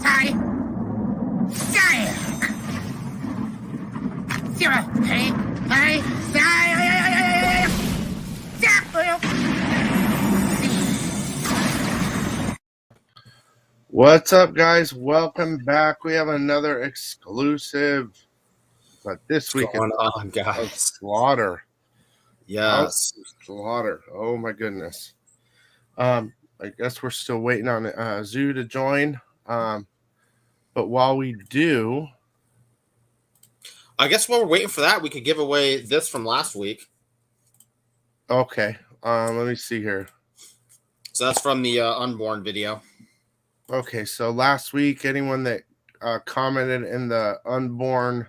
Hi. Sick. Zero. Hey. Hi. What's up, guys? Welcome back. We have another exclusive, but this week What's going on, of guys? Slaughter. Yes. Slaughter. Oh my goodness. I guess we're still waiting on Zoo to join. But while we do, I guess while we're waiting for that, we could give away this from last week. okay. Let me see here. So that's from the Unborn video. Okay, so last week, anyone that commented in the Unborn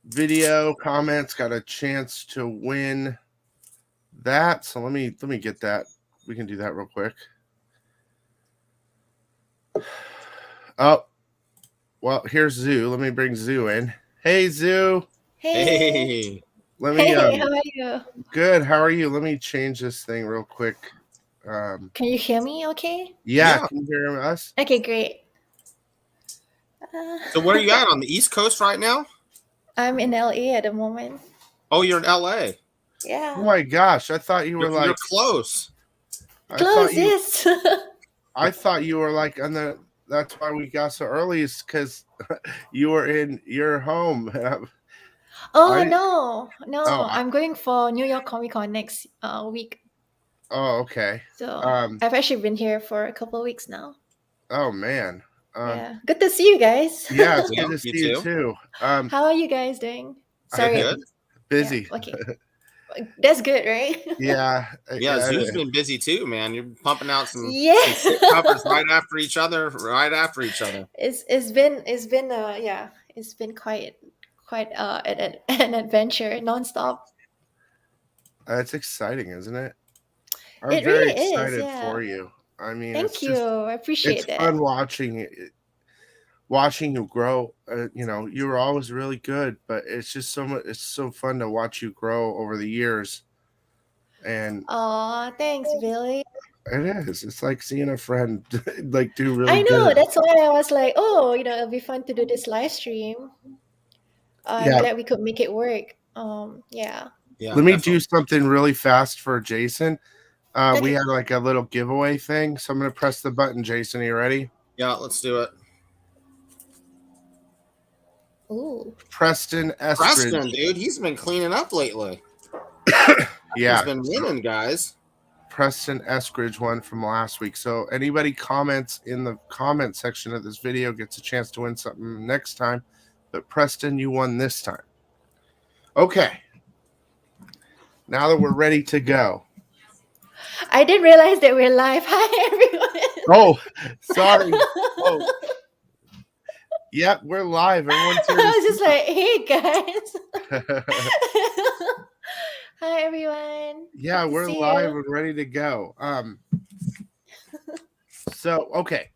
video comments got a chance to win that. So let me get that. We can do that real quick. Oh, well, here's Zoo. Let me bring Zoo in. Hey, Zoo. Hey. Let me. Hey, how are you? Good. How are you? Let me change this thing real quick. Can you hear me okay? Yeah. Can you hear us? Okay, great. So where are you at? On the East Coast right now? I'm in LA at the moment. Oh, you're in LA. Yeah. Oh my gosh! I thought you were You're close. Closest. I thought you were like on the. That's why we got so early, is because you were in your home. No. Oh, I'm going for New York Comic Con next week. Oh, okay. So I've actually been here for a couple of weeks now. Oh man. Yeah. Good to see you guys. Yeah, it's Yeah, good to see you you too. How are you guys doing? Sorry. Good. Busy. Yeah, okay. That's good, right? Yeah. Yeah, Zoo's been busy too, man. You're pumping out some Yeah. sick covers right after each other. It's been quite an adventure nonstop. It's exciting, isn't it? I'm It very really is, excited yeah. for you. I mean, Thank you. I appreciate it's that. fun watching you grow. You were always really good, but it's just so much. It's so fun to watch you grow over the years. And thanks, Billy. it is. It's like seeing a friend like do really I know. good. That's why I was like, it'll be fun to do this live stream. I'm Yeah. glad we could make it work. Yeah. Yeah. Let me do something really fast for Jason. Okay. We had like a little giveaway thing, so I'm gonna press the button. Jason, are you ready? Yeah, let's do it. Ooh. Preston Eskridge. Preston, dude, he's been cleaning up lately. Yeah, He's been winning, guys. Preston Eskridge won from last week. So anybody comments in the comment section of this video gets a chance to win something next time. But Preston, you won this time. Okay. Now that we're ready to go. I didn't realize that we're live. Hi, everyone. Oh, sorry. Oh. Yep, we're live. Everyone's here. I was just like, hey, guys. Hi, everyone. Yeah, we're live and ready to go. So, okay.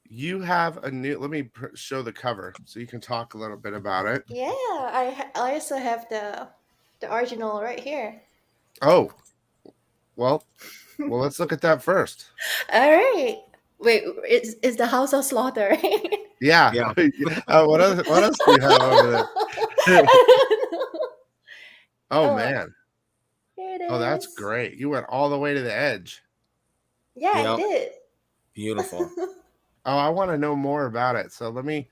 You have a new, let me show the cover so you can talk a little bit about it. Yeah, I also have the original right here. Oh, well, let's look at that first. All right. Wait, is the House of Slaughter, right? Yeah. What else do you have over there? Oh, man. Here it is. Oh, that's great. You went all the way to the edge. Yeah, I did. Beautiful. Oh, I want to know more about it. So let me.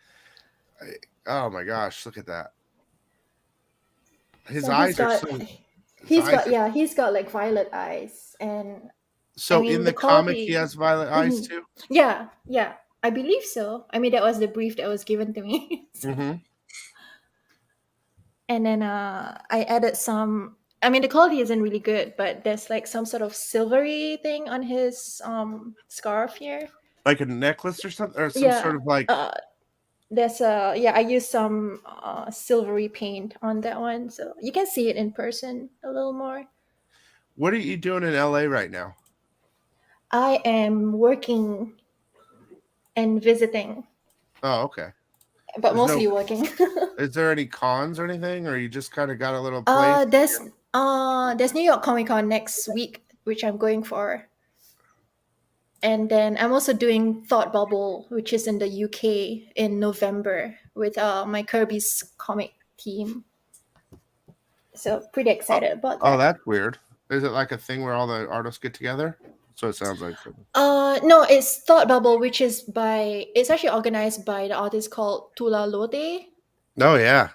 Oh my gosh, look at that. His eyes are so. He's got like violet eyes, and so in the comic he has violet eyes too. Yeah, I believe so. I mean, that was the brief that was given to me. And then I added some. I mean, the quality isn't really good, but there's like some sort of silvery thing on his scarf here. Like a necklace or something, or some sort of like. There's I used some silvery paint on that one, so you can see it in person a little more. What are you doing in LA right now? I am working and visiting. Oh, okay. But mostly working. Is there any cons or anything, or you just kind of got a little place? There's New York Comic Con next week, which I'm going for. And then I'm also doing Thought Bubble, which is in the UK in November with my Kirby's comic team. So pretty excited about Oh, that. that's weird. Is it like a thing where all the artists get together? So it sounds like something. No, it's Thought Bubble, which is it's actually organized by the artist called Tula Lote. Oh yeah.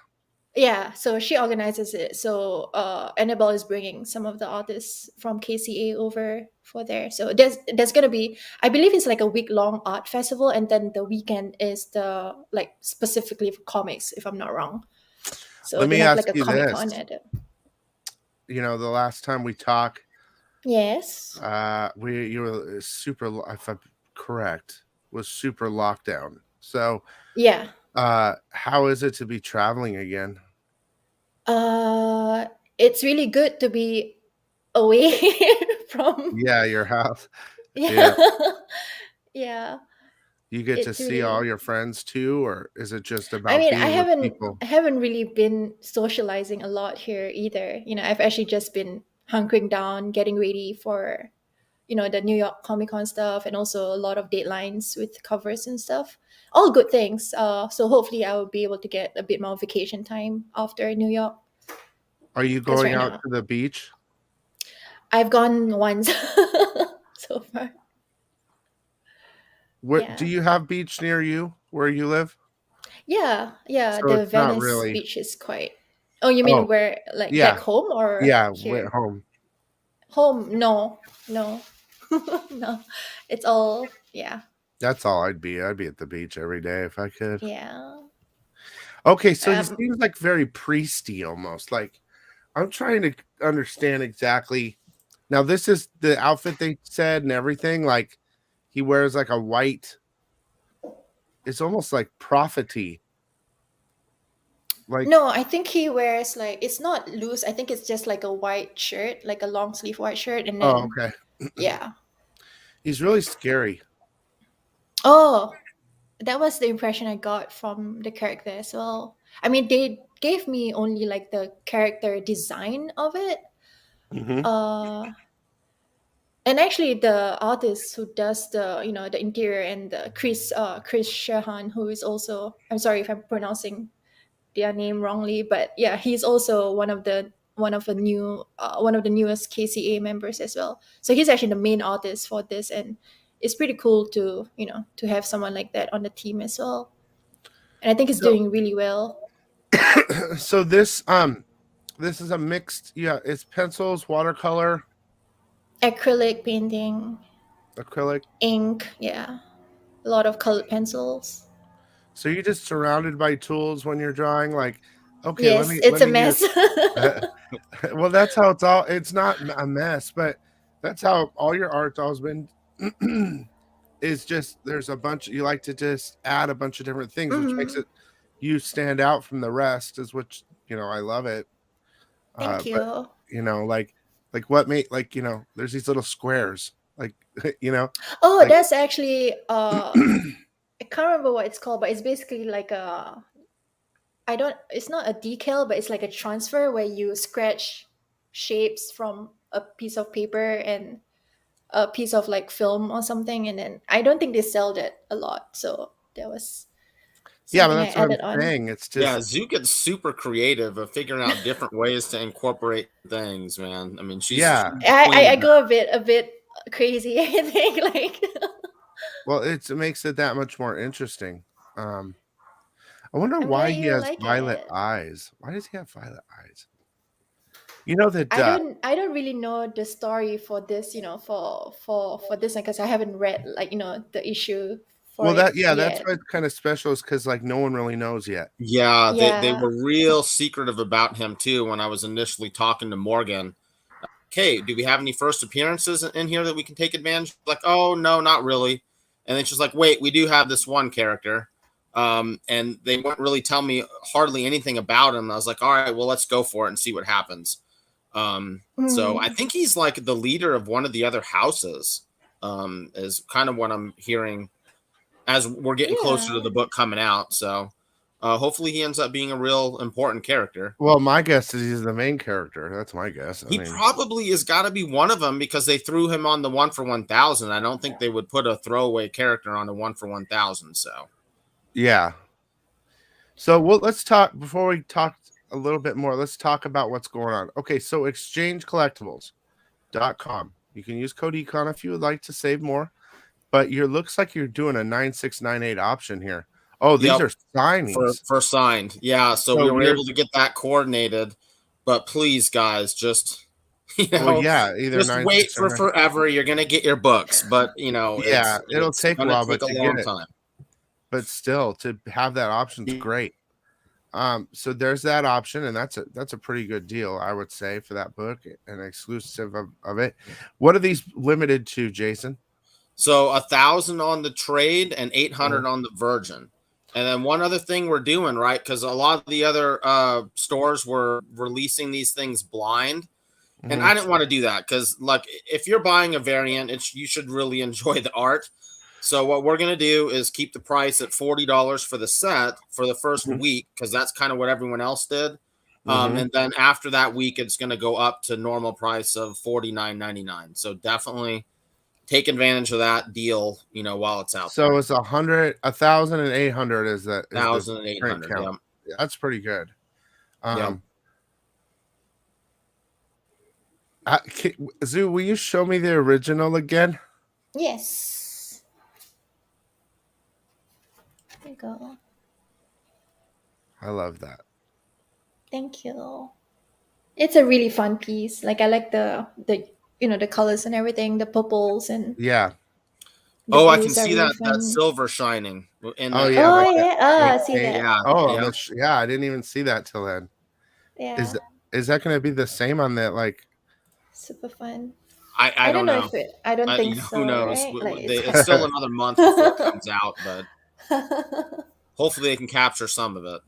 Yeah, so she organizes it. So Annabelle is bringing some of the artists from KCA over for there. So there's gonna be, I believe it's like a week-long art festival, and then the weekend is the like specifically for comics, if I'm not wrong. So Let they me have ask like a you Comic this. Con at it. You know, the last time we talked, Yes. you were super, if I'm correct, was super lockdown. So Yeah. how is it to be traveling again? It's really good to be away from. Yeah, your house. Yeah. Yeah. Yeah. You get to It's see all really. your friends too, or is it just I about mean, being with people? I haven't really been socializing a lot here either. I've actually just been hunkering down, getting ready for, the New York Comic Con stuff, and also a lot of deadlines with covers and stuff. All good things. So hopefully I will be able to get a bit more vacation time after New York. Are you Because going right out now to the beach? I've gone once so far. What do Yeah. you have beach near you where you live? Yeah. Yeah. So The it's not Venice really. beach is quite. Oh, you mean Oh, where, like back yeah. home or Yeah, went here? home. Home? No. No. No. It's all, yeah. That's all I'd be. I'd be at the beach every day if I could. Yeah. Okay, so he Um, seems like very priesty almost. Like I'm trying to understand exactly. Now, this is the outfit they said and everything. Like he wears like a white. It's almost like prophety. Like, no, I think he wears like, it's not loose. I think it's just like a white shirt, like a long sleeve white shirt. And oh, then, okay. yeah. He's really scary. Oh, that was the impression I got from the character as well. I mean, they gave me only like the character design of it. Hmm. Uh, and actually, the artist who does the interior and the Chris Shehan, who is also, I'm sorry if I'm pronouncing their name wrongly, but yeah, he's also one of the newest KCA members as well. So he's actually the main artist for this, and it's pretty cool to have someone like that on the team as well. And I think he's So, doing really well. so this is a mixed. Yeah, it's pencils, watercolor, Acrylic painting, acrylic. ink, yeah, a lot of colored pencils. So you're just surrounded by tools when you're drawing. Like, okay, Yes, let it's a me use. mess. Well, that's how it's all. It's not a mess, but that's how all your art's always been. Is just there's a bunch. You like to just add a bunch of different things, which makes Mhm. it you stand out from the rest. Is which I love it. Thank But you. like what made there's these little squares, like Oh, like that's actually I can't remember what it's called, but it's basically like a I don't it's not a decal, but it's like a transfer where you scratch shapes from a piece of paper and a piece of like film or something, and then I don't think they sell that a lot. So that was yeah, but something I that's what I'm added on. saying. It's Yeah, just Zoo gets super creative of figuring out different ways to incorporate things, man. I mean, she's yeah. the queen I of that. go a bit crazy, I think. Like Well, it makes it that much more interesting. I wonder I'm glad why he you has like violet it. eyes. Why does he have violet eyes? You know that I don't really know the story for this, for this because I haven't read like, the issue for well it that's yet. why it's kind of special is because like no one really knows yet. Yeah, they Yeah. were real secretive about him too when I was initially talking to Morgan. Okay, do we have any first appearances in here that we can take advantage? Like, oh no, not really. And then she's like, wait, we do have this one character. And they won't really tell me hardly anything about him. I was like, all right, well, let's go for it and see what happens. So I Mm. think he's like the leader of one of the other houses, is kind of what I'm hearing as we're getting closer to Yeah. the book coming out. So Hopefully he ends up being a real important character. Well, my guess is he's the main character. That's my guess. He probably has got to be one of them because they threw him on the 1 for 1,000. I don't think they would put a throwaway character on a 1 for 1,000. So yeah. So let's talk before we talk a little bit more. Let's talk about what's going on. Okay, so exchangecollectibles.com. You can use code Econ if you would like to save more, but looks like you're doing a 9698 option here. Oh, these are signings for signed. Yeah, so we were able to get that coordinated. But please, guys, just either just wait for forever. You're gonna get your books, but it'll take a while, but a long time. But still, to have that option is great. So there's that option, and that's a pretty good deal, I would say, for that book, an exclusive of it. What are these limited to, Jason? So 1,000 on the trade and 800 on the Virgin. And then one other thing we're doing, right? Because a lot of the other stores were releasing these things blind. And I didn't want to do that because, like, if you're buying a variant, you should really enjoy the art. So what we're going to do is keep the price at $40 for the set for the first week because that's kind of what everyone else did. And then after that week, it's going to go up to normal price of $49.99. So definitely take advantage of that deal, while it's out. So it's 1,800 is that 1,800. Yeah. That's pretty good. Zoo, will you show me the original again? Yes. There you go. I love that. Thank you. It's a really fun piece. Like I like the the colors and everything, the purples and I can see that silver shining. I see that. Yeah, I didn't even see that till then. Yeah. Is that going to be the same on that? Like, super fun. I don't know. I don't think so. Who knows? Right? It's still another month before it comes out, but hopefully they can capture some of it.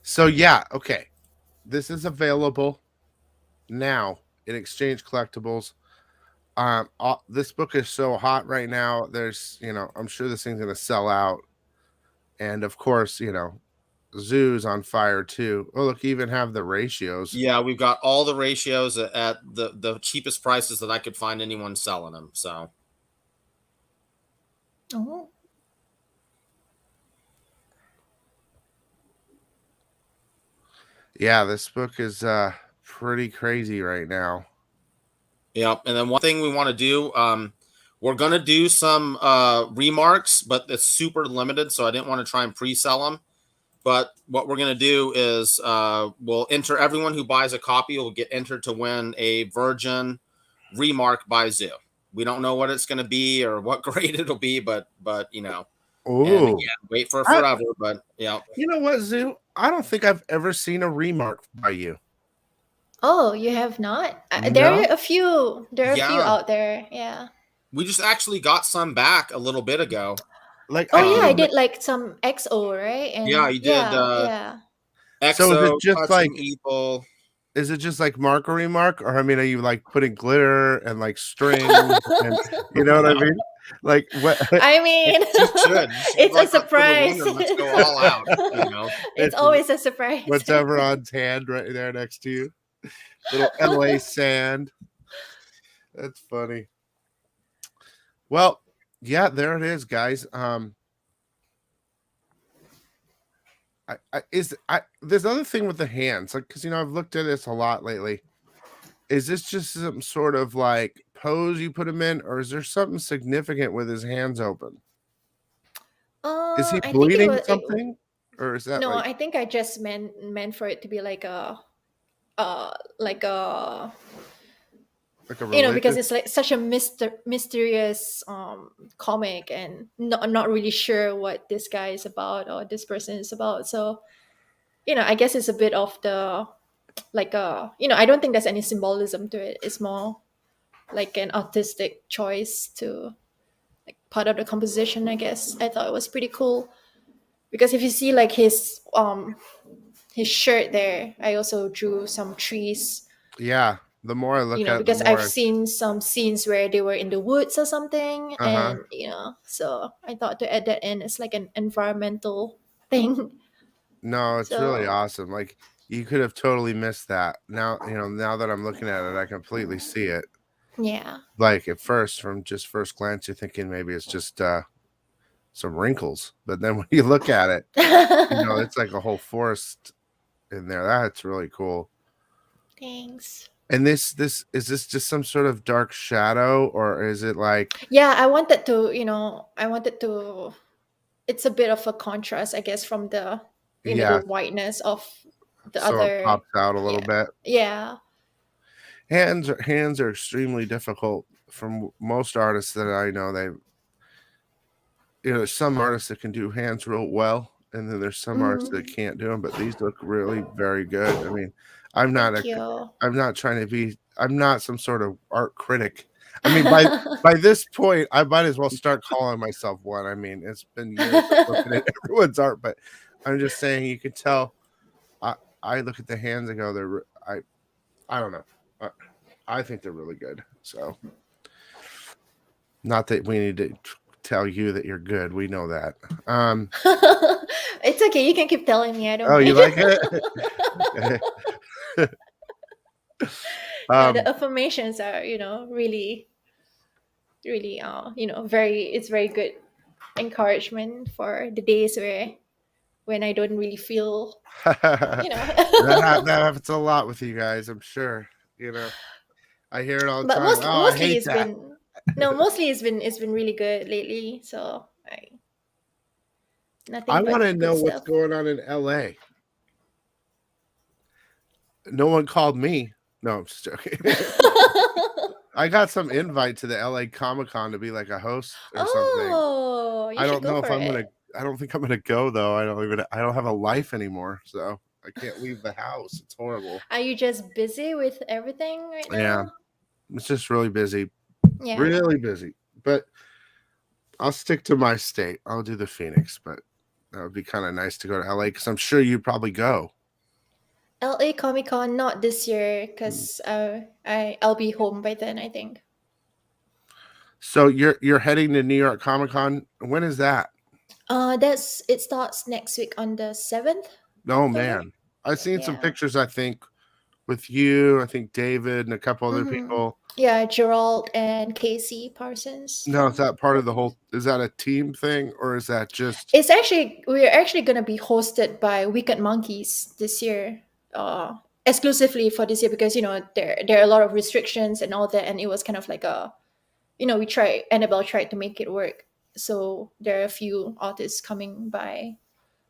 So yeah, okay. This is available now in Exchange Collectibles. This book is so hot right now. There's, I'm sure this thing's gonna sell out, and of course, Zoo's on fire too. Oh, look, you even have the ratios. Yeah, we've got all the ratios at the cheapest prices that I could find anyone selling them. So. Oh. Yeah, this book is pretty crazy right now. Yep. And then one thing we want to do, we're going to do some remarks, but it's super limited, so I didn't want to try and pre-sell them. But what we're going to do is we'll enter everyone who buys a copy will get entered to win a Virgin remark by Zoo. We don't know what it's going to be or what grade it'll be, but Oh, again, wait for forever. But yeah, you know what, Zoo? I don't think I've ever seen a remark by you. Oh, you have not? There are a few. There are a few out there. Yeah. We just actually got some back a little bit ago. Like, I did like some XO, right? And yeah, you did. Yeah. XO, so is it just like evil? Is it just like mark or remark, or I mean, are you like putting glitter and like strings? And, you know what I mean? Like what? I mean, it's like, a surprise. Let's go all out. It's always a surprise. Whatever on hand right there next to you, little LA sand. That's funny. Well, yeah, there it is, guys. There's another thing with the hands, like, because I've looked at this a lot lately. Is this just some sort of like pose you put him in, or is there something significant with his hands open? Is he bleeding something, or is that no? I think I just meant for it to be like a because it's like such a mysterious comic, and I'm not really sure what this guy is about or this person is about. So, I guess it's a bit of the I don't think there's any symbolism to it. It's more like an artistic choice to like part of the composition, I guess. I thought it was pretty cool because if you see like his shirt there, I also drew some trees. Yeah. The more I look at it, the because more I've seen some scenes where they were in the woods or something, Uh-huh. and so I thought to add that in as like an environmental thing. No, it's really So awesome. Like you could have totally missed that. Now, now that I'm looking at it, I completely see it. yeah. Like at first, from just first glance, you're thinking maybe it's just some wrinkles. But then when you look at it, it's like a whole forest in there. That's really cool. Thanks. And this is this just some sort of dark shadow, or is it like Yeah, I wanted to. It's a bit of a contrast, I guess, from the the yeah, whiteness of the so it other. pops out a little Yeah, bit? yeah. Hands are extremely difficult from most artists that I know. There's some artists that can do hands real well, and then there's some artists that Mm, can't do them, but these look really very good. I mean, I'm not thank you. I'm not some sort of art critic. I mean, by this point, I might as well start calling myself one. I mean, it's been years of looking at everyone's art, but I'm just saying you can tell. I look at the hands and go, I don't know. I think they're really good. So, not that we need to tell you that you're good. We know that. It's okay. You can keep telling me. I don't Oh, you mind. like it? Yeah, the affirmations are, really, really, it's very good encouragement for the days when I don't really feel, you know. that happens a lot with you guys, I'm sure. I hear it all the But time. Oh, I mostly hate it's that. been no, mostly it's been really good lately. So I nothing want to but know good what's stuff. going on in LA. No one called me. No, I'm just joking. I got some invite to the LA Comic-Con to be like a host or something. Oh, you I should don't go know for if I'm it. gonna. I don't think I'm gonna go though. I don't have a life anymore, so I can't leave the house. It's horrible. Are you just busy with everything right Yeah, now? it's just really busy, Yeah. really busy. But I'll stick to my state. I'll do the Phoenix, but that would be kind of nice to go to LA because I'm sure you'd probably go. LA Comic Con not this year because I'll be home by then, I think. So you're heading to New York Comic Con. When is that? It starts next week on the 7th Oh October. man, I've seen some Yeah. pictures. I think with you, I think David and a couple other Mm-hmm. people. Yeah, Gerald and Casey Parsons. No, is that part of the whole? Is that a team thing or is that just? We're actually gonna be hosted by Wicked Monkeys this year, exclusively for this year because there are a lot of restrictions and all that, and it was kind of like Annabelle tried to make it work, so there are a few artists coming by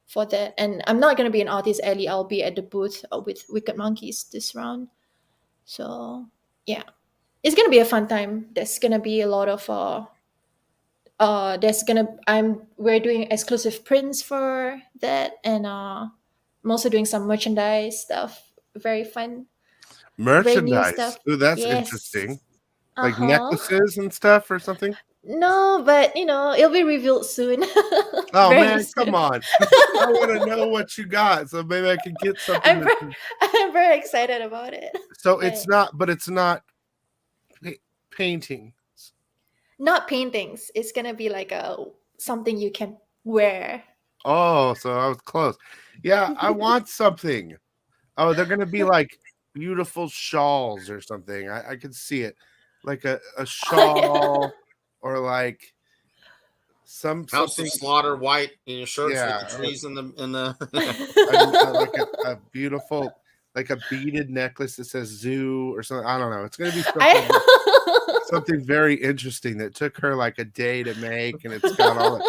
for that, and I'm not gonna be an artist alley. I'll be at the booth with Wicked Monkeys this round, so yeah, it's gonna be a fun time. There's gonna be a lot of there's gonna we're doing exclusive prints for that, and I'm also doing some merchandise stuff. Very fun, very new Merchandise. stuff. Ooh, that's Yes. interesting. Like Uh-huh. necklaces and stuff or something. No, but it'll be revealed soon. Oh Very man, come soon. on. I want to know what you got, so maybe I can get something I'm that. very, I'm very excited about it. So But it's not painting. not paintings. It's gonna be like a something you can wear. Oh, so I was close. Yeah, I want something. Oh, they're gonna be like beautiful shawls or something. I can see it, like a Oh, yeah. shawl or like House of something. Slaughter white in your shirts with the Yeah, trees in the. like a beautiful, like a beaded necklace that says zoo or something. I don't know. It's gonna be something very interesting that took her like a day to make, and it's got all the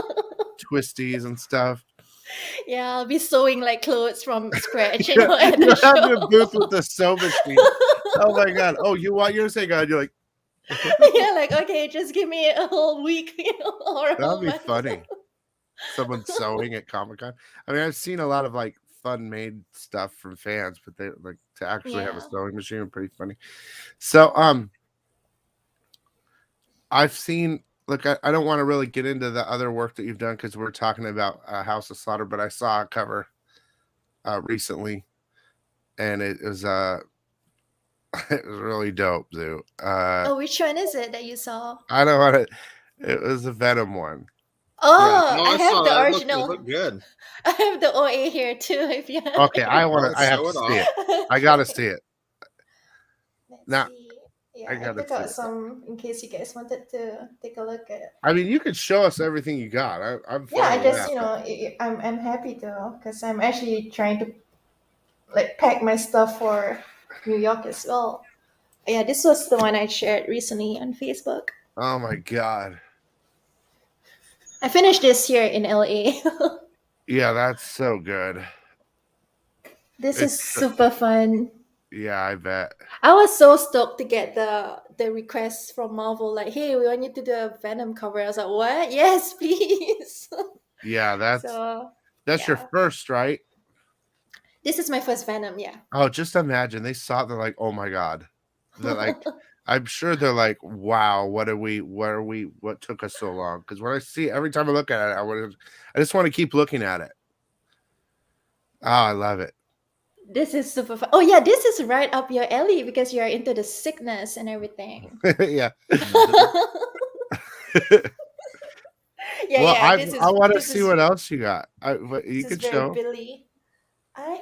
twisties and stuff. Yeah, I'll be sewing like clothes from scratch, Yeah, at you the have your show. booth with the sew machine. Oh my god! Oh, you want yours? Hey, God, you're like Yeah, like okay, just give me a whole week, or a that'd whole be month. funny. Someone sewing at Comic Con. I mean, I've seen a lot of like fun made stuff from fans, but they like to actually have a Yeah. sewing machine. Pretty funny. So, I've seen. Look, I don't want to really get into the other work that you've done because we're talking about House of Slaughter, but I saw a cover recently, and it was It was really dope, Zoo. Oh, which one is it that you saw? I don't want to. It was a Venom one. Yeah, Oh, no, I I have saw the that. It original. looked good. I have the OA here too. If you Okay, I Oh, have show to it see off. it. I gotta see it. Let's Now see. Yeah, I I gotta took see out it. some in case you guys wanted to take a look at it. I mean, you could show us everything you got. I'm Yeah, fine I with just that. But I'm happy to because I'm actually trying to like pack my stuff for New York as well. Yeah, this was the one I shared recently on Facebook. oh my god, I finished this here in LA. yeah, that's so good. This is It's super fun. yeah, I bet. I was so stoked to get the request from Marvel, like, hey, we want you to do a Venom cover. I was like, what? Yes, please. Yeah, So that's your yeah. first, right? This is my first Venom, yeah. Oh, just imagine they saw it, they're like, oh my god. They're like, I'm sure they're like, wow, what took us so long? Because when I see every time I look at it, I just want to keep looking at it. Oh, I love it. This is super fun. Oh yeah, this is right up your alley because you're into the sickness and everything. Yeah. Yeah, Well, yeah. I want to This see is what else you got. You this is could very show. Billy. I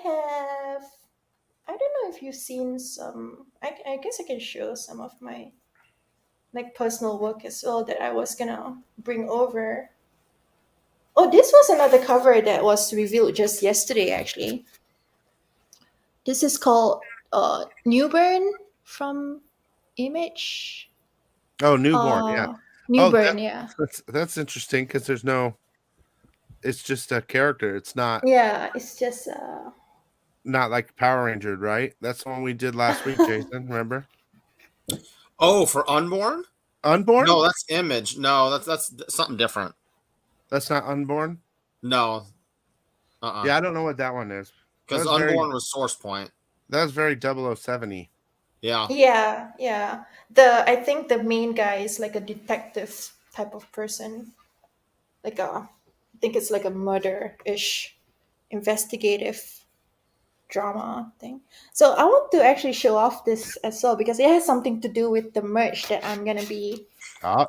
don't know if you've seen some. I guess I can show some of my like personal work as well that I was gonna bring over. Oh, this was another cover that was revealed just yesterday. Actually, this is called Newburn from Image. Oh, newborn. Yeah. Uh, Oh, Newburn, yeah. that's interesting because there's no. It's just a character. It's Yeah, it's just not like Power Ranger, right? That's the one we did last week, Jason. Remember? Oh, for Unborn? Unborn? No, that's Image. No, that's something different. That's not Unborn. No. Yeah, I don't know what that one is. That Because was very Unborn was Source Point. 007-y. Yeah. yeah. The I think the main guy is like a detective type of person. Like a I think it's like a murder-ish investigative drama thing. So I want to actually show off this as well because it has something to do with the merch that I'm gonna be. Oh,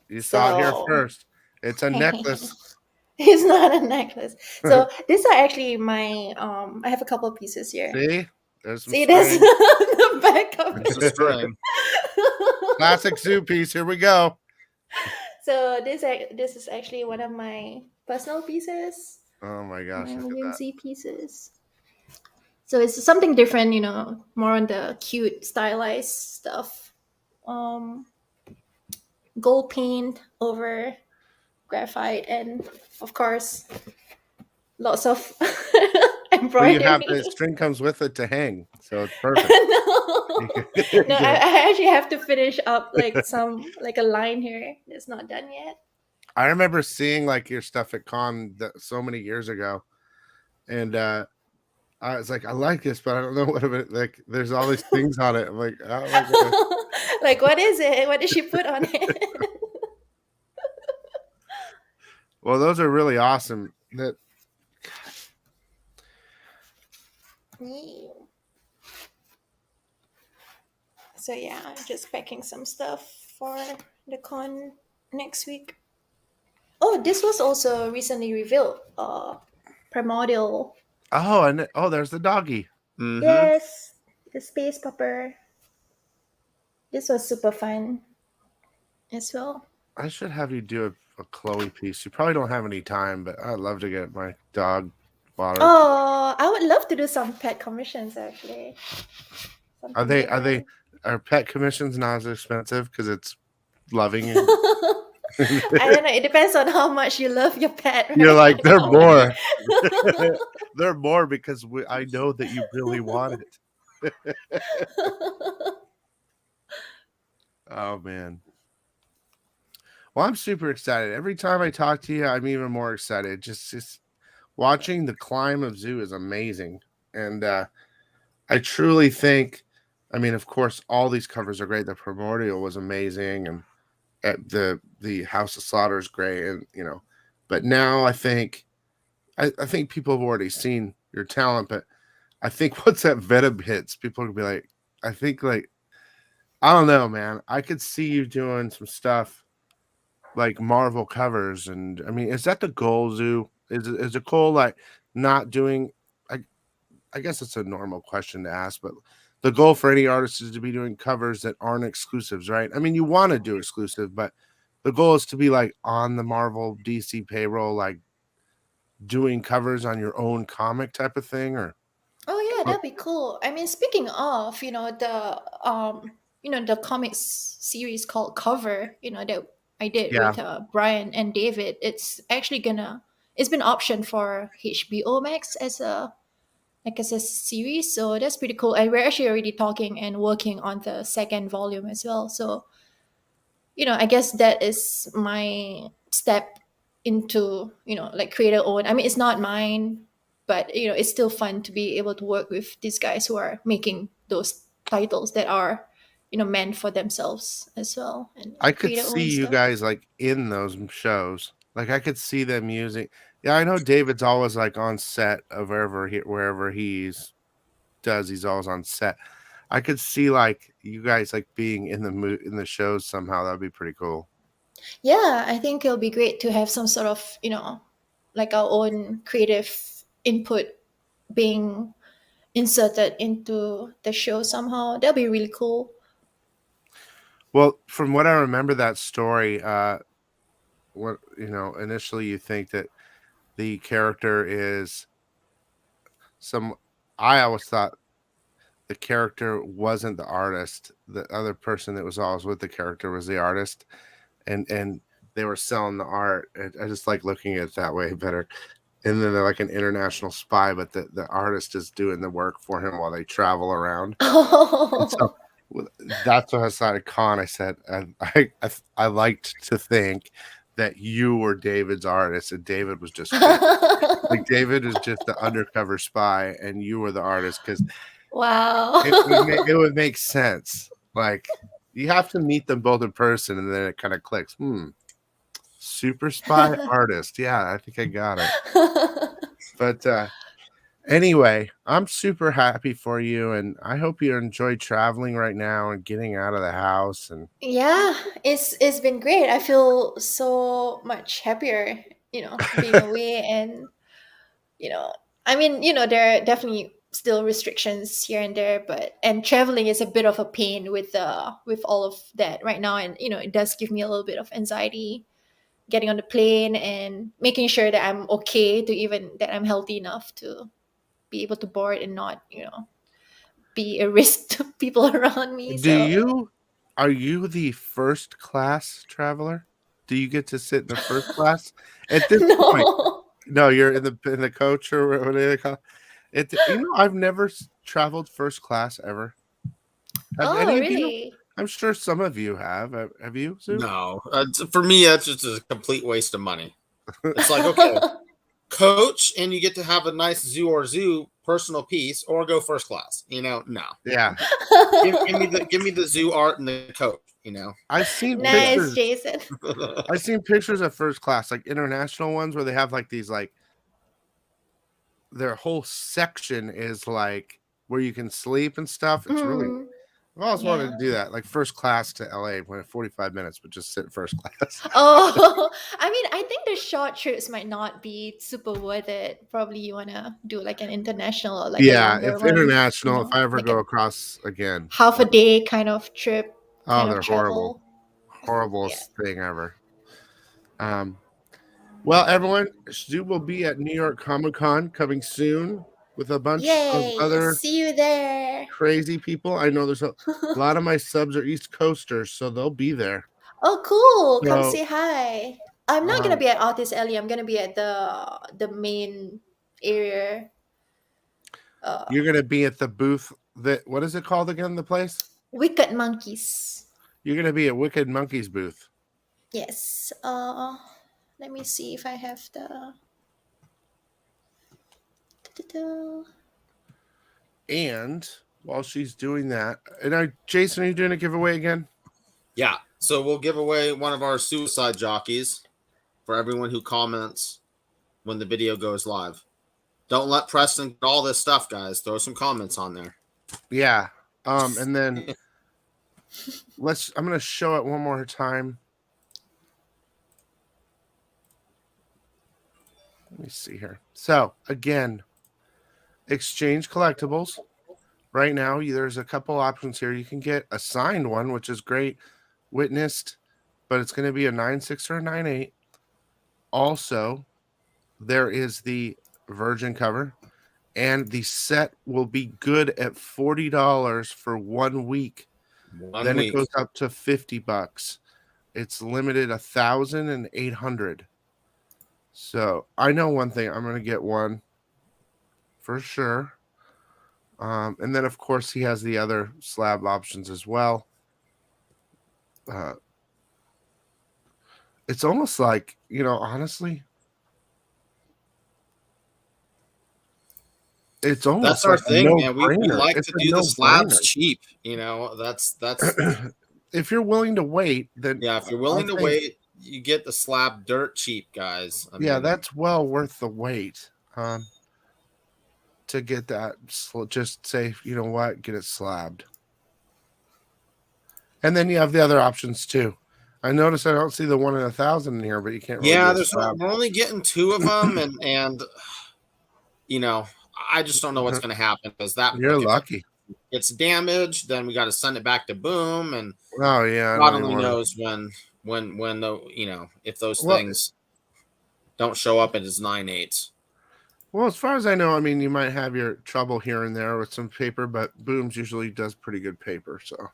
you saw it here So first. It's a necklace. it's not a necklace. So these are actually my I have a couple of pieces here. See? There's some See this string. the back of It's a string. Classic zoo piece. Here we go. So this is actually one of my personal pieces, Oh my gosh, my look at that. whimsy pieces. So it's something different, more on the cute, stylized stuff. Um, Gold paint over graphite, and of course, lots of Well, embroidery. you have the string comes with it to hang, so it's perfect. No, I actually have to finish up like a line here that's not done yet. I remember seeing like your stuff at con so many years ago, and I was like, I like this, but I don't know what of it. Like, there's all these things on it. I'm like, oh my god. Like, what is it? What did she put on it? Well, those are really awesome. That Yeah. So yeah, I'm just packing some stuff for the con next week. Oh, this was also recently revealed. Primordial. oh, and there's the doggy. Mm-hmm. Yes, the space pupper. This was super fun as well. I should have you do a Chloe piece. You probably don't have any time, but I'd love to get my dog water. Oh, I would love to do some pet commissions actually. Are pet commissions not as expensive because it's loving you? I don't know. It depends on how much you love your pet. Right? You're like, they're more. They're more because I know that you really want it. Oh man. Well, I'm super excited. Every time I talk to you, I'm even more excited. Just watching the climb of Zoo is amazing. And I truly think, I mean, of course, all these covers are great. The Primordial was amazing, and the House of Slaughter is great, and but now I think people have already seen your talent, but I think once that Venom hits, people are gonna be like, I think like I don't know, man. I could see you doing some stuff like Marvel covers, and I mean, is that the goal, Zoo? Is the goal like not doing? I I guess it's a normal question to ask, but the goal for any artist is to be doing covers that aren't exclusives, right? I mean, you want to do exclusive, but the goal is to be like on the Marvel DC payroll, like doing covers on your own comic type of thing, or Oh yeah, oh, that'd be cool. I mean, speaking of, the comics series called Cover, that I did yeah. with Brian and David. It's been optioned for HBO Max as a series, so that's pretty cool. And we're actually already talking and working on the second volume as well. So I guess that is my step into, like creator own. I mean, it's not mine, but it's still fun to be able to work with these guys who are making those titles that are, meant for themselves as well, and I could creator see own you stuff. guys like in those shows. Like I could see them using. Yeah, I know David's always like on set of wherever he's does. He's always on set. I could see like you guys like being in in the shows somehow. That'd be pretty cool. Yeah, I think it'll be great to have some sort of, like our own creative input being inserted into the show somehow. That'll be really cool. Well, from what I remember that story, what initially you think that the character is some. I always thought the character wasn't the artist. The other person that was always with the character was the artist, and they were selling the art. I just like looking at it that way better. And then they're like an international spy, but the artist is doing the work for him while they travel around. And so Oh. that's what I decided. Con, I said, I liked to think that you were David's artist, and David was just fake. Like David is just the undercover spy, and you were the artist because Wow. it would make sense. Like you have to meet them both in person, and then it kind of clicks. Super spy artist. Yeah, I think I got it. But anyway, I'm super happy for you, and I hope you enjoy traveling right now and getting out of the house. And Yeah, it's been great. I feel so much happier, being away. And I mean, there are definitely still restrictions here and there, and traveling is a bit of a pain with all of that right now. And it does give me a little bit of anxiety getting on the plane and making sure that I'm okay, to even that I'm healthy enough to be able to board and not, be a risk to people around me. do So you are you the first class traveler? Do you get to sit in the first class at this point? no. No, you're in the coach or what do they call it? I've never traveled first class ever. Have Oh, any of you? really? I'm sure some of you have. Have you, Sue? No, for me, that's just a complete waste of money. It's like, okay, coach, and you get to have a nice Orzu personal piece, or go first class. No. Yeah, Give me the zoo art and the coach. I've seen Nice, pictures. Jason. I've seen pictures of first class, like international ones, where they have like these like their whole section is like where you can sleep and stuff. It's really. Mm, I've always wanted yeah. to do that, like first class to LA, when 45 minutes, but just sit first class. Oh, I mean, I think the short trips might not be super worth it. Probably you want to do like an international or like a Yeah, longer if one, international, if I ever like go a across again, half a day kind of trip, oh, kind of they're horrible, travel. Yeah. horriblest thing ever. Um, well, everyone, Stu will be at New York Comic Con coming soon with a bunch of Yay. other See you there. crazy people. I know there's a lot of my subs are East Coasters, so they'll be there. Oh, cool. Come So, say hi. I'm not gonna um, be at Artist Alley. I'm gonna be at the main area. you're gonna be at the booth that what is it called again? The place Wicked Monkeys. you're gonna be at Wicked Monkey's booth. Yes. Let me see if I have the. Da-da-da. And while she's doing that, Jason, are you doing a giveaway again? Yeah. So we'll give away one of our suicide jockeys for everyone who comments when the video goes live. Don't let Preston get all this stuff, guys. Throw some comments on there. Yeah, And then I'm going to show it one more time. Let me see here. So again, exchange collectibles. Right now, there's a couple options here. You can get a signed one, which is great, witnessed, but it's going to be a 9.6 or a 9.8. Also, there is the virgin cover, and the set will be good at $40 for 1 week. Then it goes up to $50. It's limited 1,800. So I know one thing. I'm going to get one for sure. And then, of course, he has the other slab options as well. It's almost like, honestly, it's almost that's our like thing, man. We like it's to do the slabs cheap. That's if you're willing to wait, then yeah. If you're willing to wait, you get the slab dirt cheap, guys. I mean, that's well worth the wait. To get that, just say, you know what, get it slabbed. And then you have the other options too. I notice I don't see the 1 in 1,000 in here, but you can't. Really we're only getting 2 of them, and I just don't know what's going to happen because you're lucky. It's damaged, then we got to send it back to Boom, and God only knows when the if those things don't show up as 9.8s. Well, as far as I know, I mean, you might have your trouble here and there with some paper, but Booms usually does pretty good paper, so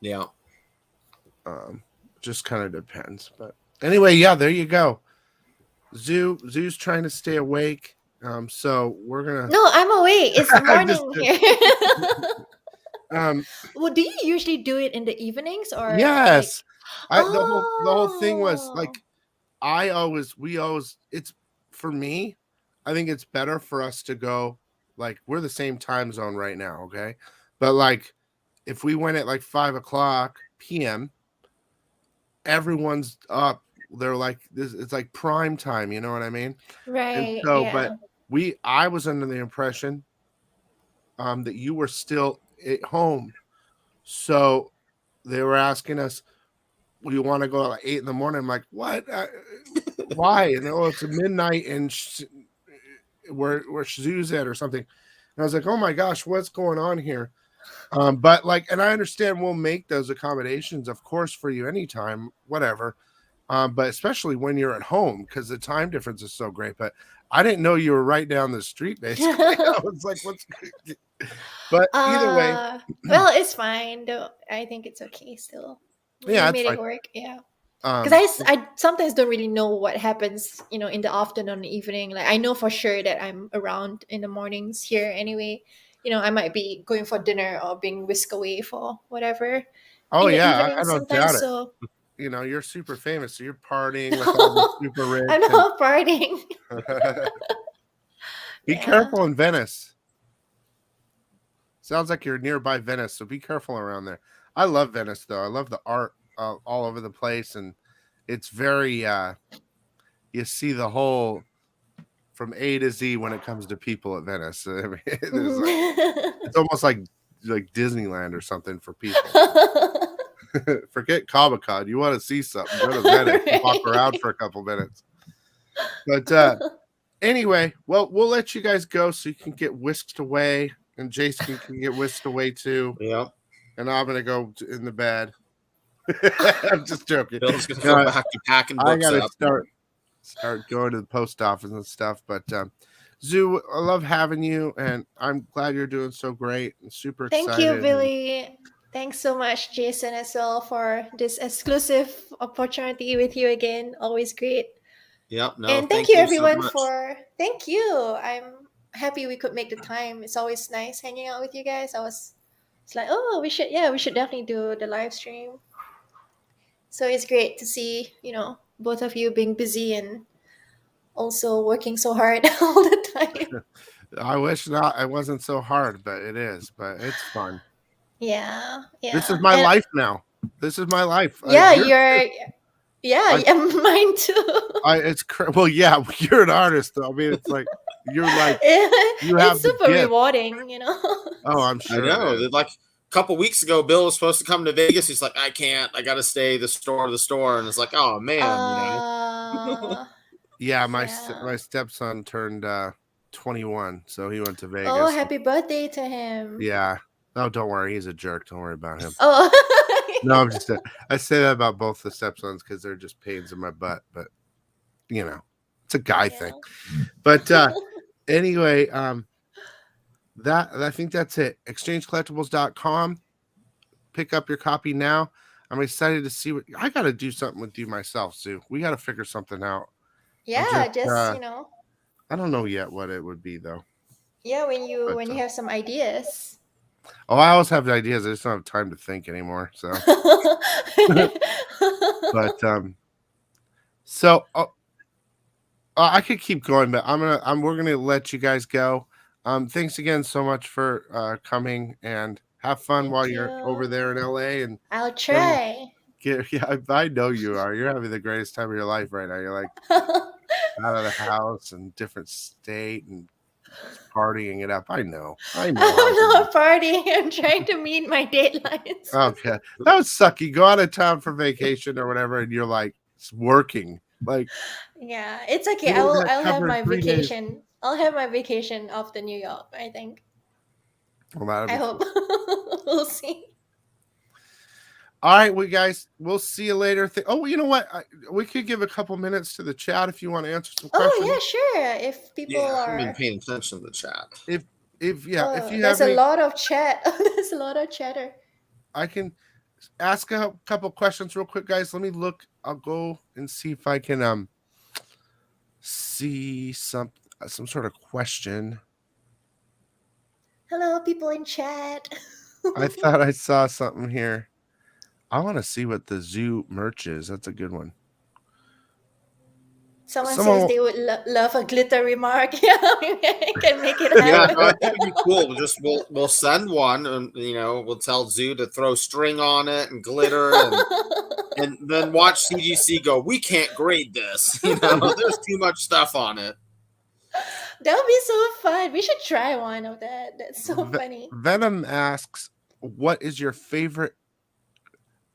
yeah. Just kind of depends. But anyway, yeah, there you go. Zoo's trying to stay awake. So we're gonna. No, I'm awake. It's morning here. Well, do you usually do it in the evenings or? Yes. The whole thing was like, we always. It's for me. I think it's better for us to go, like, we're the same time zone right now, okay? But, like, if we went at, like, 5 o'clock p.m., everyone's up. They're like, it's like prime time, you know what I mean? Right, and so, but I was under the impression that you were still at home. So they were asking us, we want to go at like 8 in the morning. I'm like, what? Why? And it's midnight and where Shazoo's at or something. And I was like, oh my gosh, what's going on here? But like, and I understand we'll make those accommodations, of course, for you anytime, whatever. But especially when you're at home, because the time difference is so great. But I didn't know you were right down the street, basically. I was like, what's but either way. Well, it's fine though. I think it's okay still. Yeah, we made it work. Yeah. Because I sometimes don't really know what happens, in the afternoon and evening. Like I know for sure that I'm around in the mornings here anyway. I might be going for dinner or being whisked away for whatever. Oh yeah, I don't doubt it. So, you're super famous, so you're partying with all the super rich. I'm not partying. Be careful in Venice. Sounds like you're nearby Venice, so be careful around there. I love Venice, though. I love the art all over the place, and it's very you see the whole from A to Z when it comes to people at Venice. I mean, it's almost like Disneyland or something for people. Forget Comic-Con. You want to see something, go to Venice and walk around for a couple minutes. But anyway, well, we'll let you guys go so you can get whisked away, and Jason can get whisked away too. Yeah. And I'm gonna go in the bed. I'm just joking. Bill's gonna go back to packing books. I gotta start going to the post office and stuff. But Zoo, I love having you, and I'm glad you're doing so great and super excited. Thank you, Billy. Thanks so much, Jason, as well, for this exclusive opportunity with you again. Always great. Yep. No, and thank you everyone thank you. I'm happy we could make the time. It's always nice hanging out with you guys. It's like, we should definitely do the live stream. So it's great to see, both of you being busy and also working so hard all the time. I wish not. It wasn't so hard, but it is. But it's fun. Yeah. This is my life now. This is my life. Yeah, mine too. Well, yeah, you're an artist, though. I mean, it's like you're like you have it's super rewarding, Oh, I'm sure. I know. Like couple weeks ago, Bill was supposed to come to Vegas. He's like, I can't. I got to stay the store. And it's like, oh, man, Yeah, Yeah. my stepson turned 21, so he went to Vegas. Oh, happy birthday to him. Yeah. Oh, don't worry. He's a jerk. Don't worry about him. Oh. No, I'm just I say that about both the stepsons because they're just pains in my butt, but you know, it's a guy thing. But anyway, that I think that's it. Exchangecollectibles.com. Pick up your copy now. I'm excited to see what I got to do something with you myself, Sue. We got to figure something out. Yeah, just I don't know yet what it would be though. Yeah, when you have some ideas. Oh, I always have ideas. I just don't have time to think anymore. So, but so I could keep going, but we're gonna let you guys go. Thanks again so much for coming, and have fun while you're over there in LA. And I'll try. I know you are. You're having the greatest time of your life right now. You're like out of the house and different state and partying it up. I know. I'm not partying. I'm trying to meet my deadlines. Okay, that would suck. You go out of town for vacation or whatever, and you're like working. Like, yeah, it's okay. I'll have my vacation. Days. I'll have my vacation off to New York, I think. Well, I hope. We'll see. All right, guys, we'll see you later. Oh, you know what? We could give a couple minutes to the chat if you want to answer some questions. Oh, yeah, sure. If people are... I've been paying attention to the chat. If you there's a lot of chat. There's a lot of chatter. I can ask a couple questions real quick, guys. Let me look. I'll go and see if I can see some sort of question. Hello, people in chat. I thought I saw something here. I want to see what the zoo merch is. That's a good one. Someone says they would love a glitter remark. Yeah, I can make it happen. Yeah, no, that'd be cool. We'll send one, and we'll tell Zoo to throw string on it and glitter, and then watch CGC go. We can't grade this. There's too much stuff on it. That would be so fun. We should try one of that. That's so funny. Venom asks, "What is your favorite